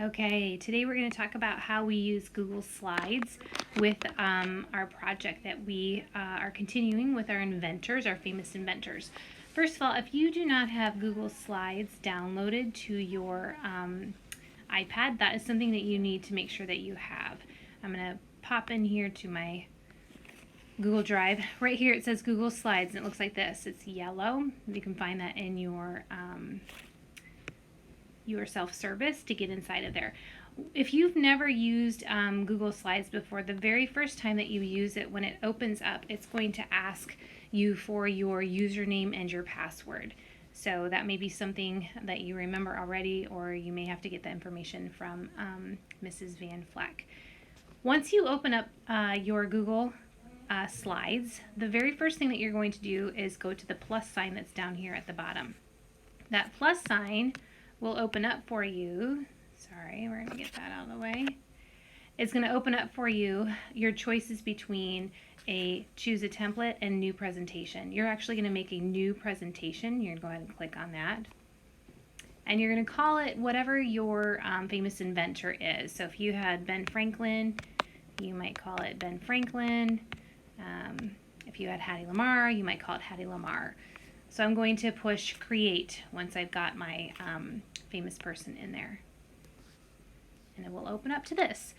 Okay, today we're going to talk about how we use Google Slides with our project that we are continuing with our inventors, our famous inventors. First of all, if you do not have Google Slides downloaded to your iPad, that is something that you need to make sure that you have. I'm going to pop in here to my Google Drive. Right here it says Google Slides, and it looks like this. It's yellow. You can find that in your self-service to get inside of there. If you've never used Google Slides before, the very first time that you use it, when it opens up, it's going to ask you for your username and your password. So that may be something that you remember already, or you may have to get the information from Mrs. Van Vleck. Once you open up your Google Slides, the very first thing that you're going to do is go to the plus sign that's down here at the bottom. That plus sign will open up for you. Sorry, we're going to get that out of the way. It's going to open up for you your choices between choose a template and new presentation. You're actually going to make a new presentation. You're going to go ahead and click on that. And you're going to call it whatever your famous inventor is. So if you had Ben Franklin, you might call it Ben Franklin. If you had Hattie Lamar, you might call it Hattie Lamar. So I'm going to push create once I've got my famous person in there. And it will open up to this.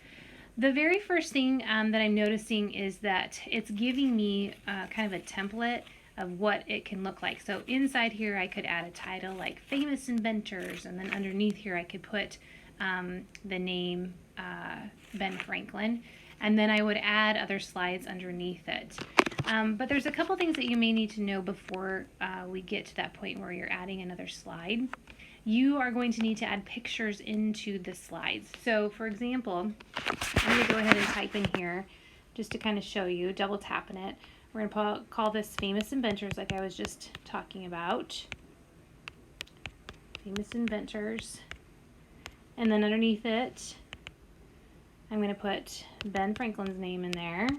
The very first thing that I'm noticing is that it's giving me kind of a template of what it can look like. So inside here I could add a title like famous inventors, and then underneath here I could put the name Ben Franklin, and then I would add other slides underneath it. But there's a couple things that you may need to know before we get to that point where you're adding another slide. You are going to need to add pictures into the slides. So for example, I'm going to go ahead and type in here just to kind of show you, double tapping it. We're going to call this famous inventors like I was just talking about. Famous inventors. And then underneath it, I'm going to put Ben Franklin's name in there.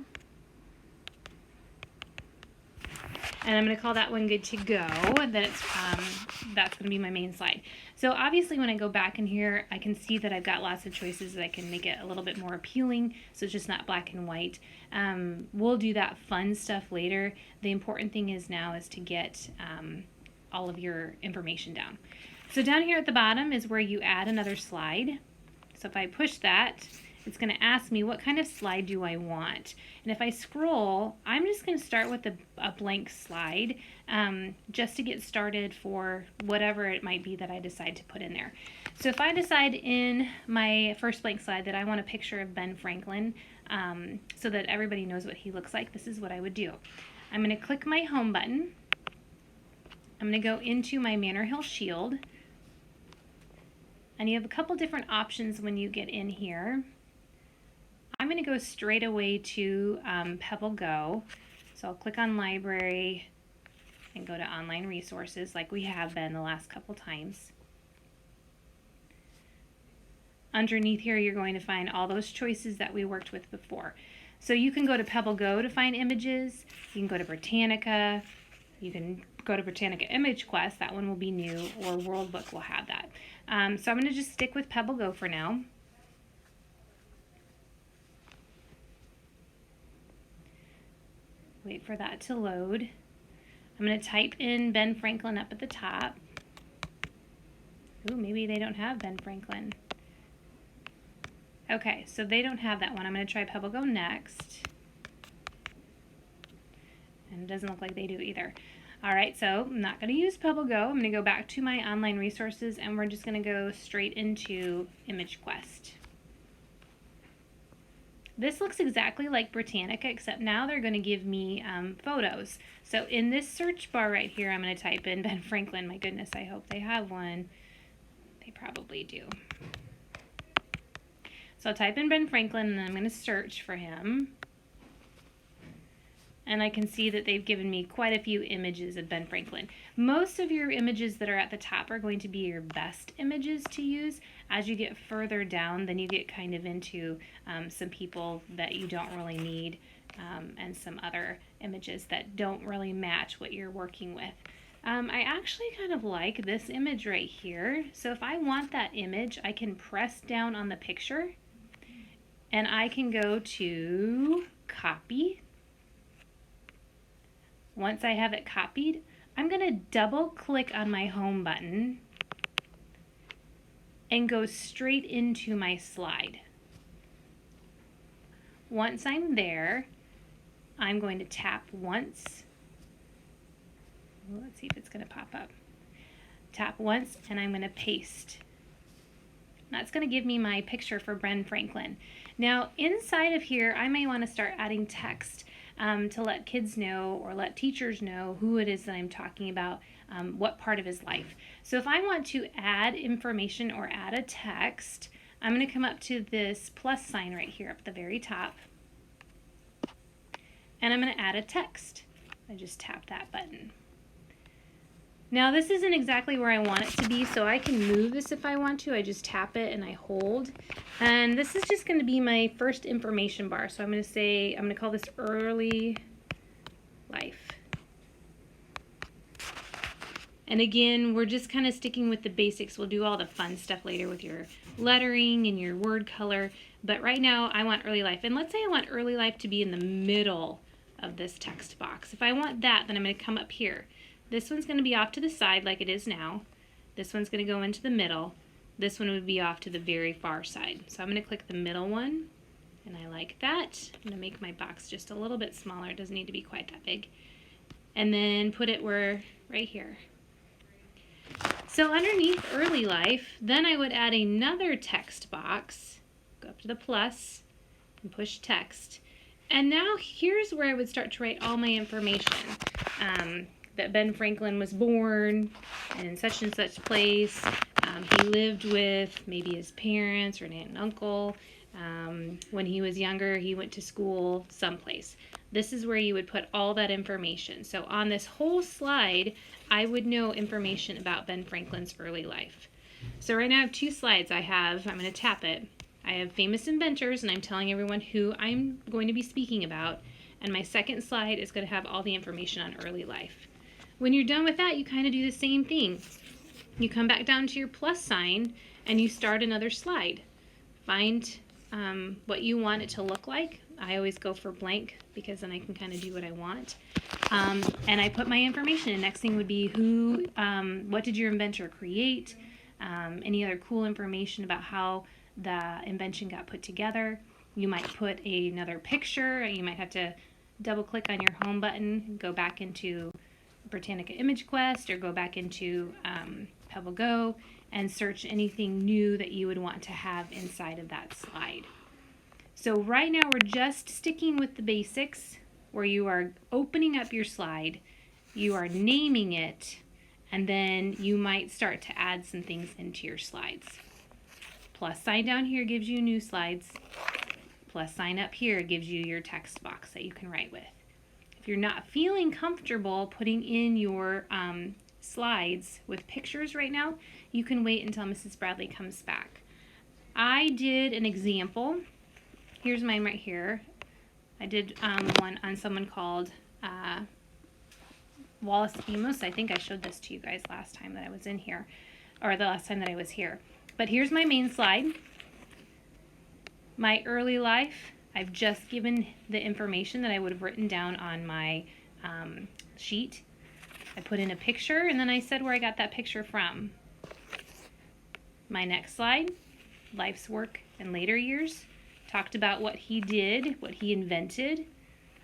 And I'm going to call that one good to go. And then that's going to be my main slide. So obviously when I go back in here, I can see that I've got lots of choices that I can make it a little bit more appealing, so it's just not black and white. We'll do that fun stuff later. The important thing is now is to get all of your information down. So down here at the bottom is where you add another slide. So if I push that, it's going to ask me what kind of slide do I want. And if I scroll, I'm just going to start with a blank slide just to get started for whatever it might be that I decide to put in there. So if I decide in my first blank slide that I want a picture of Ben Franklin so that everybody knows what he looks like, this is what I would do. I'm going to click my home button. I'm going to go into my Manor Hill Shield. And you have a couple different options when you get in here. I'm going to go straight away to Pebble Go. So I'll click on library and go to online resources like we have been the last couple times. Underneath here you're going to find all those choices that we worked with before. So you can go to Pebble Go to find images. You can go to Britannica. You can go to Britannica Image Quest. That one will be new, or Worldbook will have that. So I'm going to just stick with Pebble Go for now. Wait for that to load. I'm going to type in Ben Franklin up at the top. Ooh, maybe they don't have Ben Franklin. Okay, so they don't have that one. I'm going to try Pebble Go next. And it doesn't look like they do either. All right, so I'm not going to use Pebble Go. I'm going to go back to my online resources, and we're just going to go straight into Image Quest. This looks exactly like Britannica, except now they're going to give me photos. So in this search bar right here, I'm going to type in Ben Franklin. My goodness, I hope they have one. They probably do. So I'll type in Ben Franklin, and then I'm going to search for him. And I can see that they've given me quite a few images of Ben Franklin. Most of your images that are at the top are going to be your best images to use. As you get further down, then you get kind of into some people that you don't really need and some other images that don't really match what you're working with. I actually kind of like this image right here. So if I want that image, I can press down on the picture and I can go to copy. Once I have it copied, I'm going to double click on my home button and go straight into my slide. Once I'm there, I'm going to tap once. Let's see if it's going to pop up. Tap once and I'm going to paste. That's going to give me my picture for Ben Franklin. Now inside of here, I may want to start adding text to let kids know or let teachers know who it is that I'm talking about, what part of his life. So if I want to add information or add a text, I'm going to come up to this plus sign right here up at the very top, and I'm going to add a text. I just tap that button. Now this isn't exactly where I want it to be, so I can move this if I want to. I just tap it and I hold. And this is just going to be my first information bar. So I'm going to call this early life. And again, we're just kind of sticking with the basics. We'll do all the fun stuff later with your lettering and your word color. But right now I want early life. And let's say I want early life to be in the middle of this text box. If I want that, then I'm going to come up here. This one's going to be off to the side like it is now. This one's going to go into the middle. This one would be off to the very far side. So I'm going to click the middle one, and I like that. I'm going to make my box just a little bit smaller. It doesn't need to be quite that big. And then put it right here. So underneath early life, then I would add another text box. Go up to the plus and push text. And now here's where I would start to write all my information. That Ben Franklin was born in such and such place. He lived with maybe his parents or an aunt and uncle. When he was younger, he went to school someplace. This is where you would put all that information. So on this whole slide, I would know information about Ben Franklin's early life. So right now I have two slides. I'm going to tap it. I have famous inventors, and I'm telling everyone who I'm going to be speaking about. And my second slide is going to have all the information on early life. When you're done with that, you kind of do the same thing. You come back down to your plus sign and you start another slide. Find what you want it to look like. I always go for blank because then I can kind of do what I want. And I put my information in. Next thing would be what did your inventor create? Any other cool information about how the invention got put together. You might put another picture. You might have to double click on your home button and go back into Britannica Image Quest or go back into Pebble Go and search anything new that you would want to have inside of that slide. So right now we're just sticking with the basics where you are opening up your slide, you are naming it, and then you might start to add some things into your slides. Plus sign down here gives you new slides. Plus sign up here gives you your text box that you can write with. If you're not feeling comfortable putting in your slides with pictures right now, you can wait until Mrs. Bradley comes back. I did an example. Here's mine right here. I did one on someone called Wallace Amos. I think I showed this to you guys last time that I was in here, or the last time that I was here. But here's my main slide. My early life. I've just given the information that I would have written down on my sheet. I put in a picture and then I said where I got that picture from. My next slide, life's work in later years. Talked about what he did, what he invented.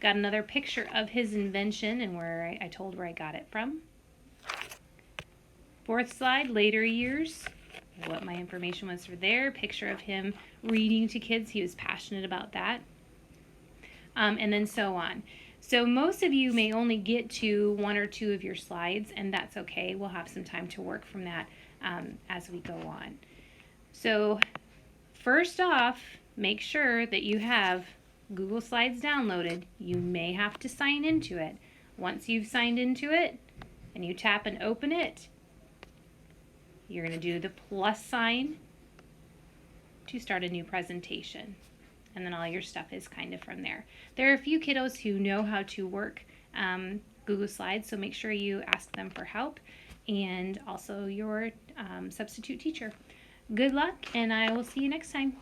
Got another picture of his invention and where I told where I got it from. Fourth slide, later years. What my information was for there. Picture of him reading to kids. He was passionate about that. And then so on. So most of you may only get to one or two of your slides, and that's okay. We'll have some time to work from that as we go on. So first off, make sure that you have Google Slides downloaded. You may have to sign into it. Once you've signed into it and you tap and open it, you're going to do the plus sign to start a new presentation. And then all your stuff is kind of from there. There are a few kiddos who know how to work Google Slides, so make sure you ask them for help, and also your substitute teacher. Good luck, and I will see you next time.